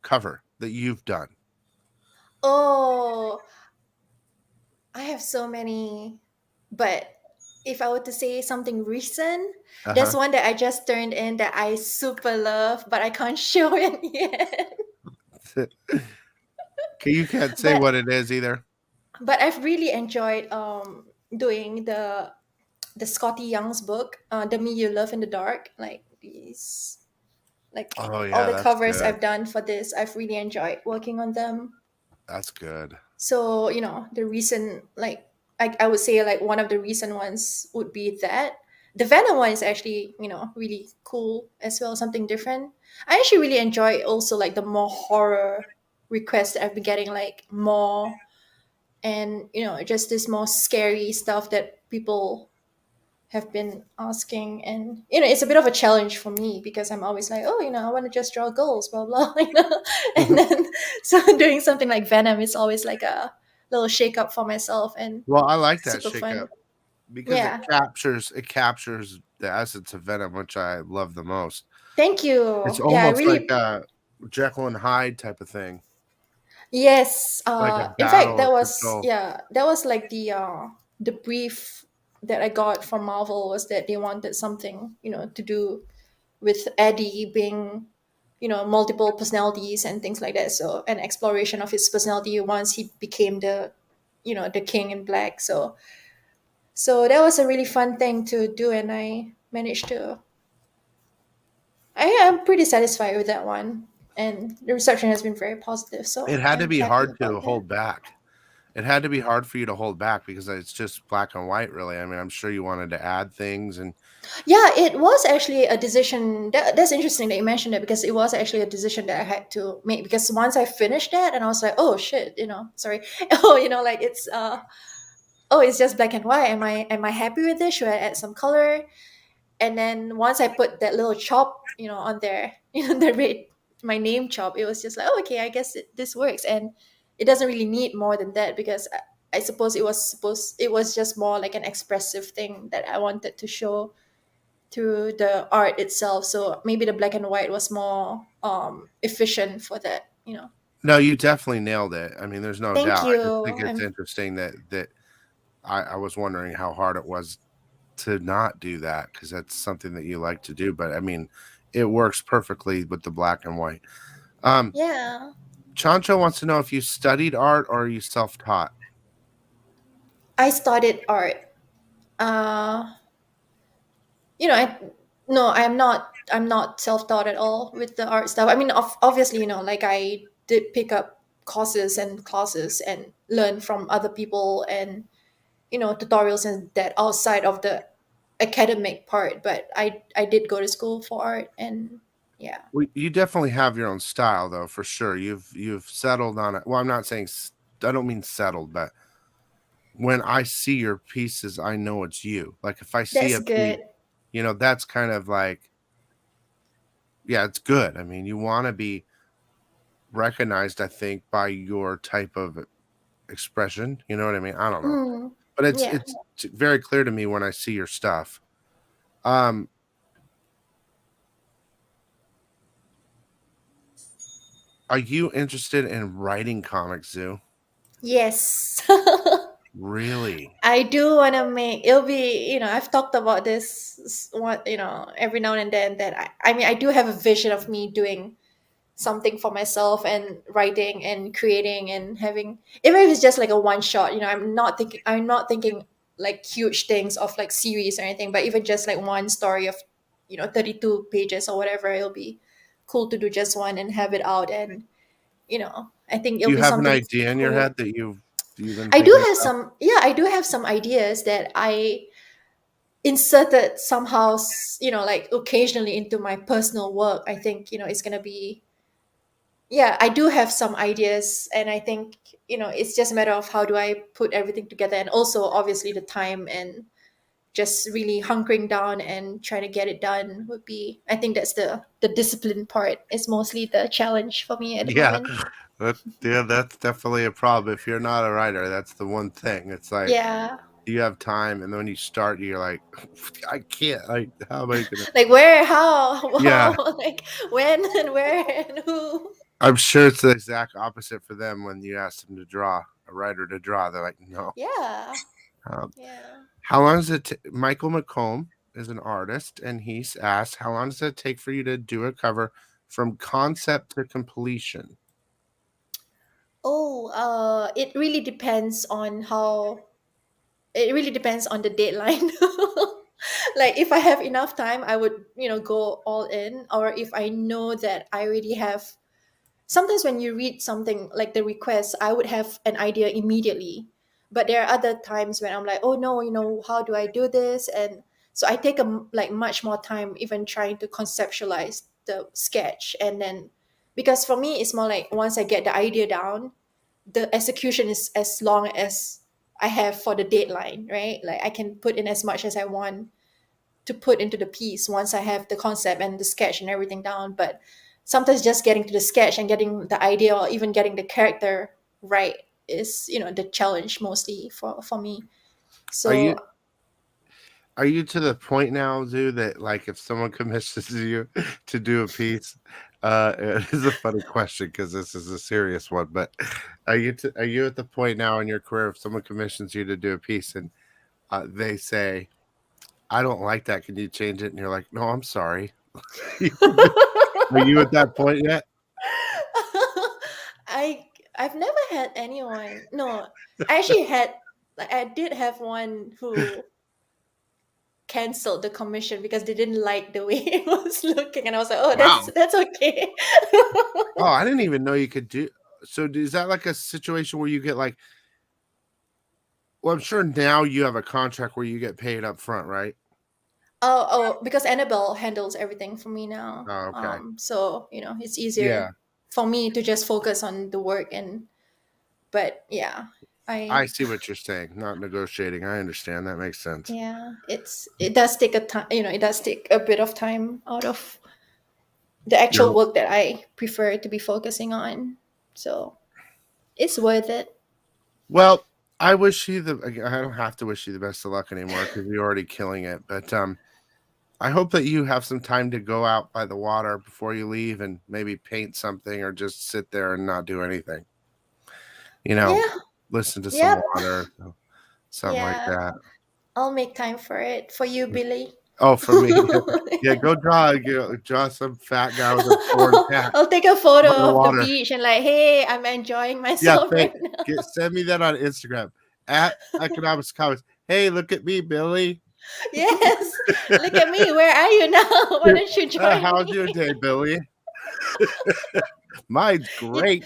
cover that you've done?" Oh, I have so many, but if I were to say something recent, there's one that I just turned in that I super love, but I can't show it yet. Okay, you can't say what it is either. But I've really enjoyed doing the Scotty Young's book, The Me You Love in the Dark, like these. Like all the covers I've done for this, I've really enjoyed working on them. That's good. So, the recent, like, I would say, like, one of the recent ones would be that. The Venom one is actually, really cool as well, something different. I actually really enjoy also, like, the more horror requests that I've been getting, like, more, and, just this more scary stuff that people have been asking, and it's a bit of a challenge for me because I'm always like, I want to just draw goals, blah blah, and then so doing something like Venom is always like a little shake up for myself. And I like that shake up because it captures the essence of Venom, which I love the most. Thank you. It's almost like a Jekyll and Hyde type of thing. Yes. In fact, that was like the brief that I got from Marvel was that they wanted something, to do with Eddie being, multiple personalities and things like that. So an exploration of his personality once he became the King in Black. So that was a really fun thing to do, and I managed to. I am pretty satisfied with that one, and the reception has been very positive. So it had to be hard to hold back. It had to be hard for you to hold back because it's just black and white, really. I mean, I'm sure you wanted to add things, and yeah, it was actually a decision. That's interesting that you mentioned it because it was actually a decision that I had to make. Because once I finished that, and I was like, oh shit, sorry, like it's it's just black and white. Am I happy with this? Should I add some color? And then once I put that little chop, on there, the red, my name chop, it was just like, oh, okay, I guess this works. And it doesn't really need more than that because I suppose it was just more like an expressive thing that I wanted to show. to the art itself. So maybe the black and white was more efficient for that, you know. No, you definitely nailed it. I mean, there's no Thank doubt. I just think you. it's interesting that I was wondering how hard it was to not do that, because that's something that you like to do. But I mean, it works perfectly with the black and white. Yeah. Chancho wants to know if you studied art or are you self-taught? I studied art. Uh, you know, no, I'm not self-taught at all with the art stuff. I mean, obviously, you know, like I did pick up courses and classes and learn from other people and, you know, tutorials and that outside of the academic part, but I did go to school for art. And yeah. Well, you definitely have your own style, though, for sure. You've settled on it. Well, I'm not saying I don't mean settled, but when I see your pieces, I know it's you. Like if I see That's a piece, good. that's kind of like, yeah, it's good. I mean, you want to be recognized, I think, by your type of expression. You know what I mean? I don't know, Mm, but yeah. it's very clear to me when I see your stuff. Um, are you interested in writing comics, Zoo? Yes. Really? I do want to make it'll be, you know, I've talked about this what, you know, every now and then that I mean, I do have a vision of me doing something for myself and writing and creating and having, even if it's just like a one shot, you know, I'm not thinking like huge things of like series or anything, but even just like one story of, you know, 32 pages or whatever, it'll be cool to do just one and have it out. And, you know, I think Do it'll you be have an something idea in your cool. head that you've been I do thinking have about? some, yeah, I do have some ideas that I inserted somehow, you know, like occasionally into my personal work. I think, you know, it's gonna be, yeah, I do have some ideas, and I think, you know, it's just a matter of how do I put everything together, and also obviously the time and just really hunkering down and trying to get it done would be, I think that's the discipline part is mostly the challenge for me at the Yeah, moment. that's definitely a problem. If you're not a writer, that's the one thing. It's like Yeah. you have time, and then when you start, you're like, I can't. Like, how am I gonna? Like where, how, Yeah, how, like when and where and who. I'm sure it's the exact opposite for them when you ask them to draw, a writer to draw. They're like, no. Yeah. Um, Yeah. how long does it? Michael McComb is an artist, and he's asked, how long does it take for you to do a cover from concept to completion? Oh, it really depends on how, it really depends on the deadline. Like if I have enough time, I would, you know, go all in. Or if I know that I already have, sometimes when you read something like the request, I would have an idea immediately. But there are other times when I'm like, oh no, you know, how do I do this? And so I take like much more time even trying to conceptualize the sketch. And then, because for me, it's more like once I get the idea down, the execution is as long as I have for the deadline, right? Like I can put in as much as I want to put into the piece once I have the concept and the sketch and everything down. But sometimes just getting to the sketch and getting the idea or even getting the character right is, you know, the challenge mostly for me. Are you So Are you to the point now, Zoo, that like if someone commissions you to do a piece, it is a funny question because this is a serious one, but are you at the point now in your career if someone commissions you to do a piece and they say, I don't like that, can you change it? And you're like, no, I'm sorry. Are you at that point yet? I I've never had anyone. No, I actually had, like I did have one who canceled the commission because they didn't like the way it was looking, and I was like, oh, Wow. that's okay. Oh, I didn't even know you could do. So is that like a situation where you get like, well, I'm sure now you have a contract where you get paid up front, right? Oh, because Annabelle handles everything for me now. Oh, okay. So you know, it's Yeah. easier for me to just focus on the work. And but yeah, I I see what you're saying. Not negotiating. I understand. That makes sense. yeah, it does take a time. You know, it does take a bit of time out of the actual No. work that I prefer to be focusing on. So it's worth it. Well, I wish you the. I don't have to wish you the best of luck anymore because you're already killing it. But I hope that you have some time to go out by the water before you leave and maybe paint something or just sit there and not do anything. Yeah. Listen to some Yep. water, something like Yeah. that. I'll make time for it. For you, Billy. Oh, for me, yeah, go draw some fat guy with a torn cat I'll take a photo by the of the water. beach and like, hey, I'm enjoying Yeah, myself right now. send me that on Instagram at Economics Comics. Hey, look at me, Billy. Yes. Look at me. Where are you now? Why don't you join How's me? your day, Billy? Mine's You, great.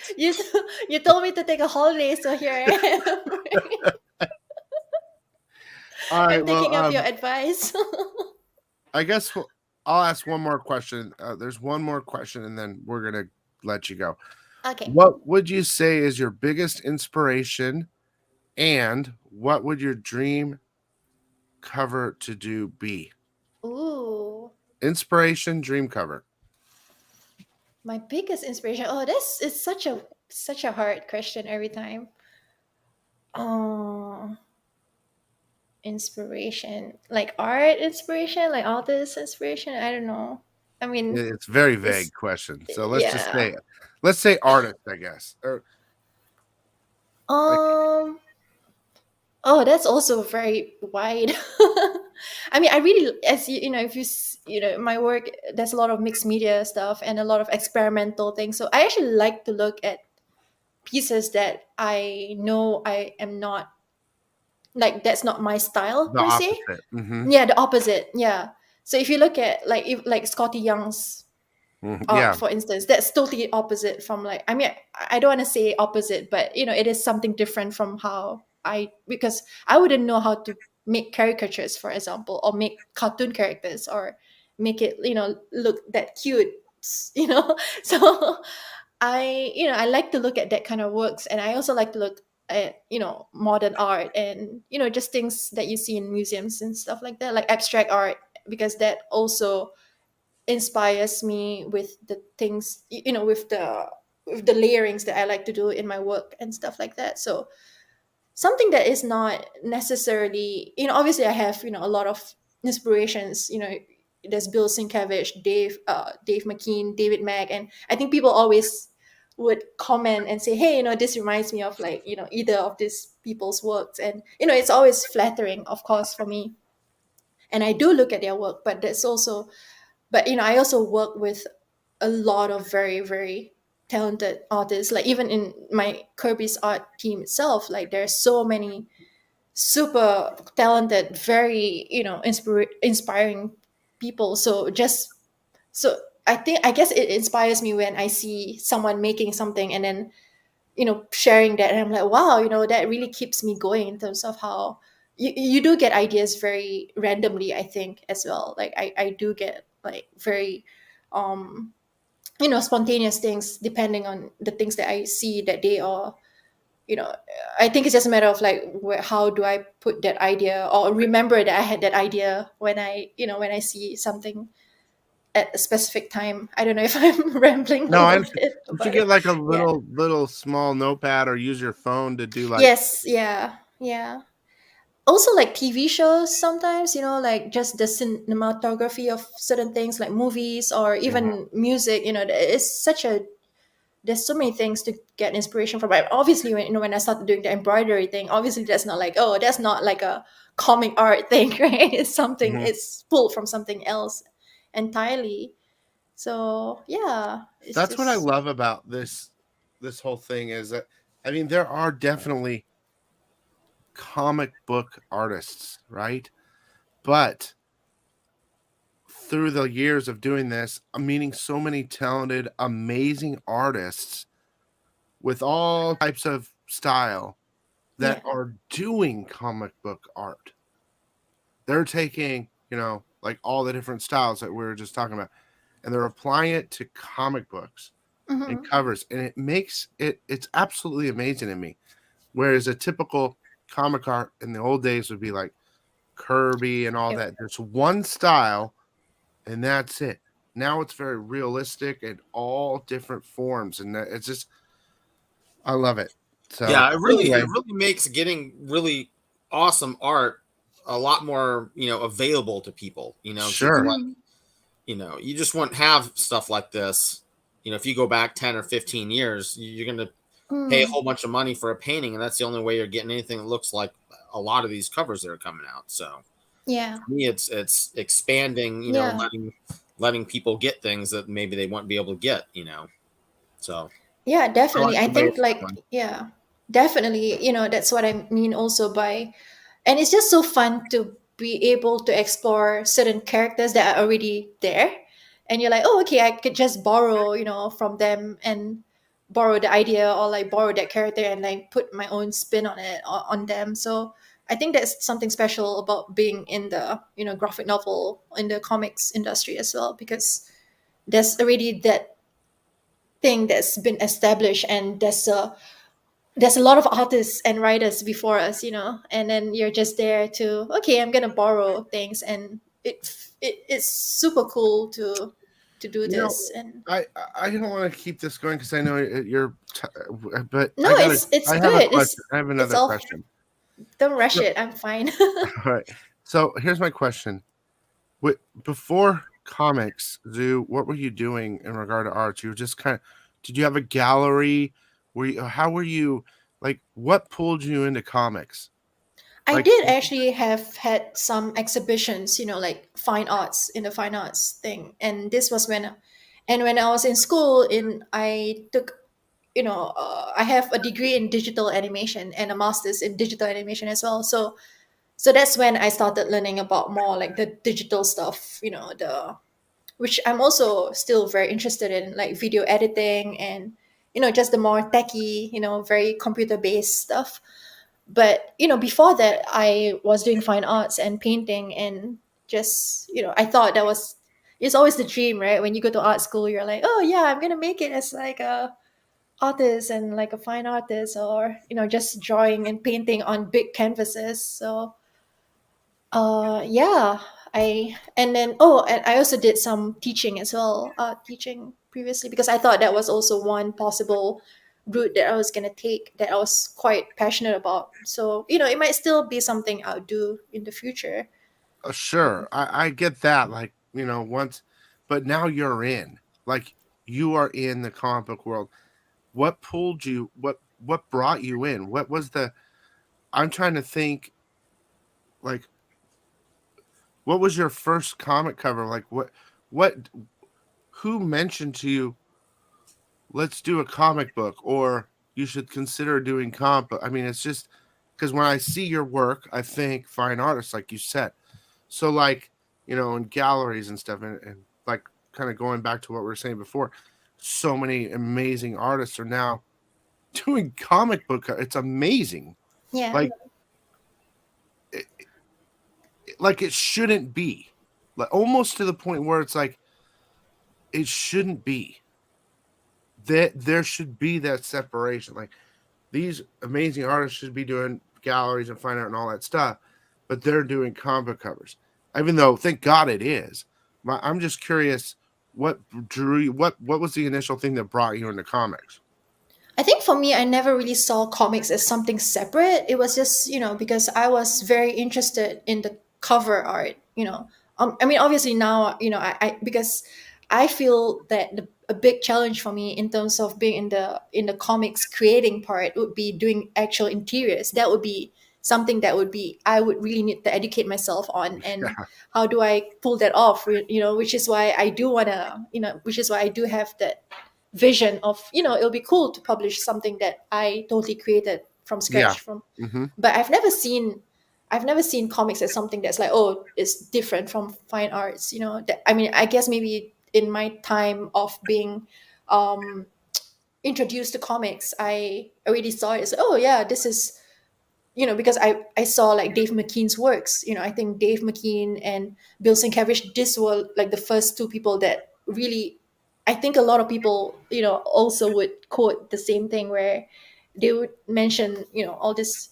you told me to take a holiday, so here I am. All right, I'm taking up well, your advice. I guess I'll ask one more question. There's one more question, and then we're gonna let you go. Okay. What would you say is your biggest inspiration, and what would your dream cover to do be? Ooh. Inspiration, dream cover. My biggest inspiration. Oh, this is such a hard question every time. Oh, inspiration. Like art inspiration, like artist inspiration. I don't know. I mean, It's a very it's vague question. So yeah. let's say artist, I guess. Or like, Um. Oh, that's also very wide. I mean, I really, as you know, if you know, my work, there's a lot of mixed media stuff and a lot of experimental things. So I actually like to look at pieces that I know I am not like that's not my style the per se. opposite. Mm-hmm. Yeah, the opposite. Yeah. So if you look at like if like Scotty Young's art, Yeah. for instance, that's totally opposite from like I mean I don't want to say opposite, but you know it is something different from how I because I wouldn't know how to make caricatures, for example, or make cartoon characters or make it look that cute, you know. So I like to look at that kind of works, and I also like to look at modern art and just things that you see in museums and stuff like that, like abstract art, because that also inspires me with the things with the layerings that I like to do in my work and stuff like that. So something that is not necessarily obviously I have a lot of inspirations. There's Bill Sienkiewicz, Dave McKean, David Mack, and I think people always would comment and say, hey, this reminds me of like either of these people's works, and it's always flattering, of course, for me, and I do look at their work. But that's also but I also work with a lot of very very talented artists, like even in my Kirby's art team itself, like there's so many super talented, very inspiring people. So I guess it inspires me when I see someone making something and then sharing that, and I'm like, wow, that really keeps me going in terms of how you do get ideas very randomly, I think, as well. Like I do get like very um spontaneous things depending on the things that I see that day, or you know I think it's just a matter of like how do I put that idea or remember that I had that idea when I see something at a specific time. I don't know if I'm rambling a No, little bit don't you about it. get like a Yeah. little small notepad or use your phone to do like Yes. Yeah. Yeah. Also like TV shows sometimes, like just the cinematography of certain things like movies or even music. It's such a there's so many things to get inspiration from. But obviously, when I started doing the embroidery thing, obviously that's not like a comic art thing, right? It's something, Mhm. it's pulled from something else entirely. So yeah, it's That's what I just love about this whole thing is that I mean there are definitely comic book artists, right? But through the years of doing this, I'm meeting so many talented, amazing artists with all types of style that yeah. are doing comic book art. They're taking, like all the different styles that we were just talking about, and they're applying it to comic books and Hmm. covers, and it's absolutely amazing to me. Whereas a typical comic art in the old days would be like Kirby and all Yep. that. There's one style and that's it. Now it's very realistic and all different forms, and it's just I love it. So Yeah, it anyway, really makes getting really awesome art a lot more, available to people, Sure. you just wouldn't have stuff like this. If you go back 10 or 15 years, you're going to pay a Mm. whole bunch of money for a painting, and that's the only way you're getting anything that looks like a lot of these covers that are coming out. So Yeah. for me, it's expanding, Yeah. letting people get things that maybe they won't be able to get, So Yeah, I like definitely. I the way think it's like going. yeah, definitely, that's what I mean also by, and it's just so fun to be able to explore certain characters that are already there, and you're like, oh, okay, I could just borrow, from them and borrow the idea or like borrow that character and like put my own spin on it or on them. So I think that's something special about being in the, graphic novel in the comics industry as well, because there's already that thing that's been established, and there's a lot of artists and writers before us, and then you're just there to, okay, I'm gonna borrow things, and it's super cool to do You know, this. And I don't want to keep this going because I know but no, it's I have a good. question. I have It's another all, question. don't rush So, it, I'm fine. all right. So here's my question. Before comics, Zoo, what were you doing in regard to art? You were just did you have a gallery? How were you, like, what pulled you into comics? I Like, did actually have had some exhibitions, like fine arts, in the fine arts thing. And this was when I was in school, I took, I have a degree in digital animation and a master's in digital animation as well. So that's when I started learning about more like the digital stuff, which I'm also still very interested in, like video editing and, just the more techie, very computer based stuff. But before that, I was doing fine arts and painting, and just, I thought that was, it's always the dream, right? When you go to art school, you're like, oh yeah, I'm gonna make it as like a artist and like a fine artist, or just drawing and painting on big canvases. So yeah, and then, oh, and I also did some teaching as well, teaching previously, because I thought that was also one possible route that I was going to take, that I was quite passionate about. So it might still be something I'll do in the future. sure, I get that. Like, once, but now you're in. Like, you are in the comic book world. What pulled you? What brought you in? What was the? I'm trying to think. Like, what was your first comic cover? Like, what? Who mentioned to you, let's do a comic book, or you should consider doing comic book? I mean, it's just because when I see your work, I think fine artists, like you said. So, like, in galleries and stuff, and like, kind of going back to what we were saying before, so many amazing artists are now doing comic book. It's amazing. Yeah. Like, it, like it shouldn't be. Like, almost to the point where it's like it shouldn't be. That there should be that separation. Like, these amazing artists should be doing galleries and fine art and all that stuff, but they're doing comic covers. Even though, thank God it is. I'm just curious, what drew you? What was the initial thing that brought you into comics? I think for me, I never really saw comics as something separate. It was just, because I was very interested in the cover art, I mean, obviously now, because I feel that a big challenge for me in terms of being in the comics creating part would be doing actual interiors. That would be something that I would really need to educate myself on. And Yeah, how do I pull that off? Which is why I do want to, which is why I do have that vision of, it'll be cool to publish something that I totally created from yeah. scratch from. Mm-hmm. But I've never seen comics as something that's like, oh, it's different from fine arts, I mean, I guess maybe in my time of being um introduced to comics, I already saw it as, oh yeah, this is, because I saw like Dave McKean's works. I think Dave McKean and Bill Sienkiewicz, this were like the first two people that really, I think a lot of people, also would quote the same thing, where they would mention, all this,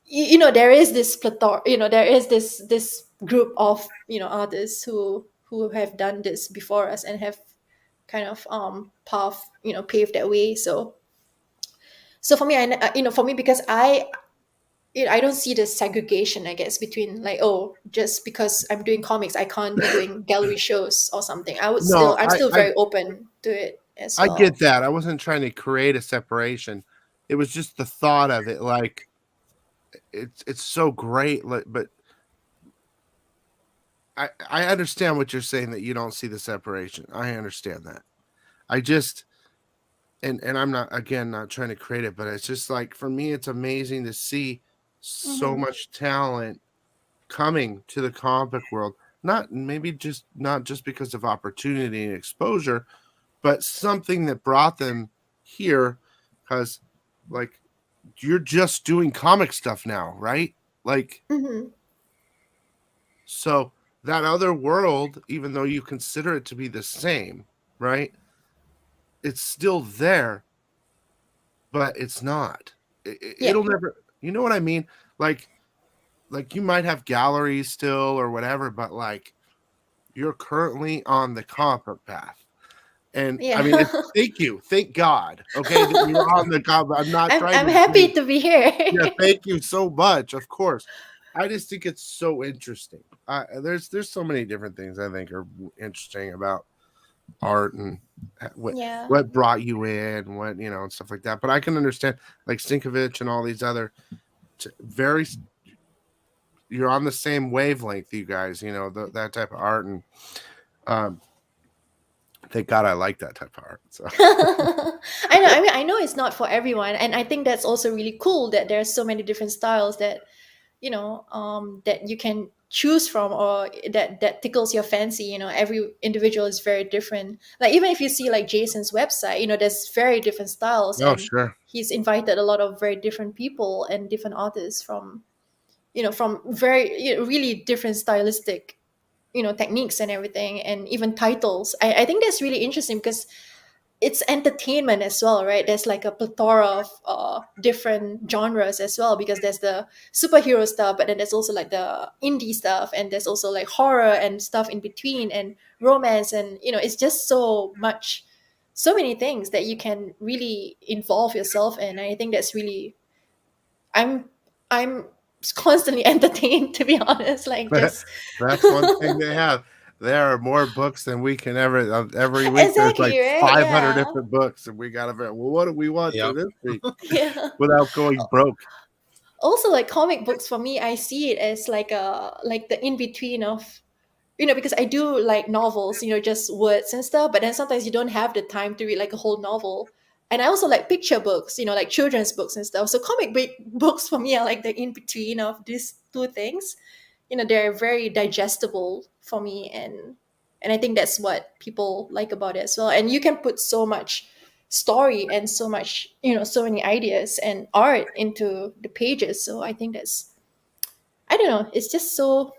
there is this plethora, there is this group of, artists who have done this before us and have kind of paved that way. So for me, for me, because I don't see the segregation, I guess, between like, oh, just because I'm doing comics, I can't be doing gallery shows or something. No, I'm still very open to it as I well. get that. I wasn't trying to create a separation. It was just the thought of it. Like it's so great, but I understand what you're saying, that you don't see the separation. I understand that. I just and I'm not, again, not trying to create it, but it's just like, for me, it's amazing to see so Mm-hmm. much talent coming to the comic world. Not just because of opportunity and exposure, but something that brought them here, because like you're just doing comic stuff now, right? Like, Mm-hmm. so that other world, even though you consider it to be the same, right? It's still there, but it's not. Yeah. It'll never, you know what I mean? Like you might have galleries still or whatever, but like you're currently on the comic book path. And I mean, Yeah. thank God, okay, that you're on the comic. I'm not trying I'm to happy to be here. yeah, thank you so much. Of course, I just think it's so interesting. There's so many different things I think are interesting about art and Yeah. what brought you in, what, and stuff like that. But I can understand, like Sinkovich and all these other very, you're on the same wavelength, you guys. That type of art, and thank God I like that type of art. So I know. I mean, I know it's not for everyone, and I think that's also really cool that there's so many different styles that that you can choose from, or that tickles your fancy. Every individual is very different. Like, even if you see like Jason's website, there's very different styles, oh and sure, he's invited a lot of very different people and different artists from very really different stylistic techniques and everything, and even titles. I think that's really interesting because it's entertainment as well, right? There's like a plethora of different genres as well, because there's the superhero stuff, but then there's also like the indie stuff, and there's also like horror and stuff in between, and romance, and it's just so many things that you can really involve yourself in. And I think that's really, I'm constantly entertained, to be honest, like just that's one thing they have. There are more books than we can ever. Every week there's like exactly, right? 500 Yeah. different books, and we got to. Well, what do we want for Yep. this week Yeah. without going broke? Also, like comic books, for me, I see it as like the in between of, because I do like novels, just words and stuff, but then sometimes you don't have the time to read like a whole novel. And I also like picture books, like children's books and stuff. So books for me are like the in between of these two things. They're very digestible for me, and I think that's what people like about it as well. And you can put so much story and so much, so many ideas and art into the pages. So I think that's, I don't know, it's so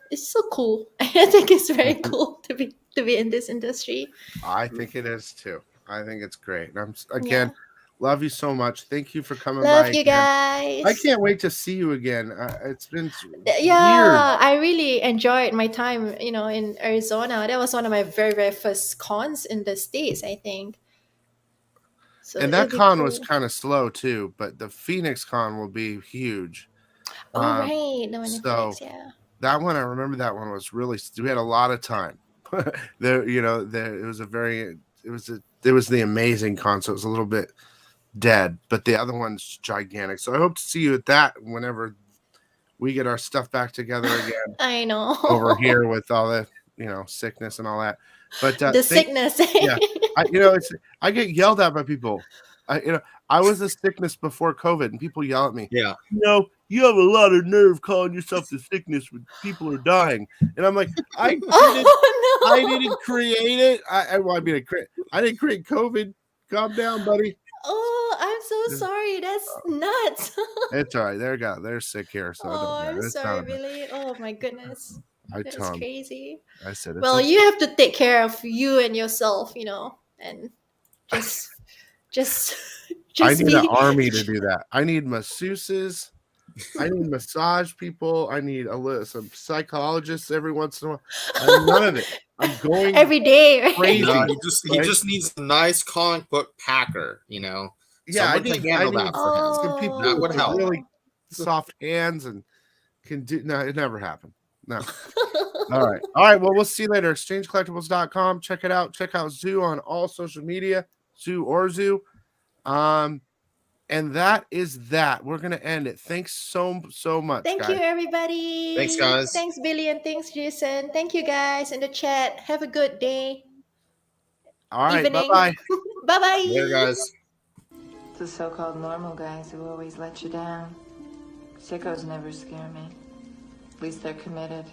cool. I think it's very cool to be in this industry. I think it is too. I think it's great. And Yeah. again, love you so much. Thank you for coming by Love you again. I guys. can't wait to see you again. It's been years. Yeah, I really enjoyed my time, in Arizona. That was one of my very, very first cons in the States, I think. So And it'll that be con was cool. kind of slow too, but the Phoenix con will be huge. Oh, Um, right. The one in so Phoenix, yeah. that one, I remember that one was really, we had a lot of time. It was the amazing con, so it was a little bit dead, but the other one's gigantic. So I hope to see you at that whenever we get our stuff back together again I know. over here with all the sickness and all that. But The sickness. yeah, I get yelled at by people. I was a sickness before COVID, and people yell at me. Yeah. You have a lot of nerve calling yourself the sickness when people are dying, and I'm like, I didn't Oh, no. create it. I didn't create COVID. Calm down, buddy. Oh, I'm so sorry. That's nuts. It's all right. They're sick here, so it Oh, don't matter. I'm It's sorry, not. Billy. Oh my goodness. I That's tell him. crazy. I said it's Well, okay. you have to take care of you and yourself, and just just I just need an be army to do that. I need masseuses. I need massage people. I need some psychologists every once in a while. None of it. I'm going every day, right? crazy. No, he right? just needs a nice comic book packer, Yeah, someone to handle that for him. some people That would to help. really soft hands and can do. No, it never happened. No. All right. Well, we'll see you later. ExchangeCollectibles.com. Check it out. Check out Zoo on all social media. Zoo Orzu. And that is that. We're gonna end it. Thanks so much. Thank guys. you, everybody. Thanks, guys. Thanks, Billy, and thanks, Jason. Thank you, guys, in the chat. Have a good day. All right. Evening. Bye-bye. Bye-bye. Later, guys. It's the so-called normal guys who always let you down. Sickos never scare me. At least they're committed.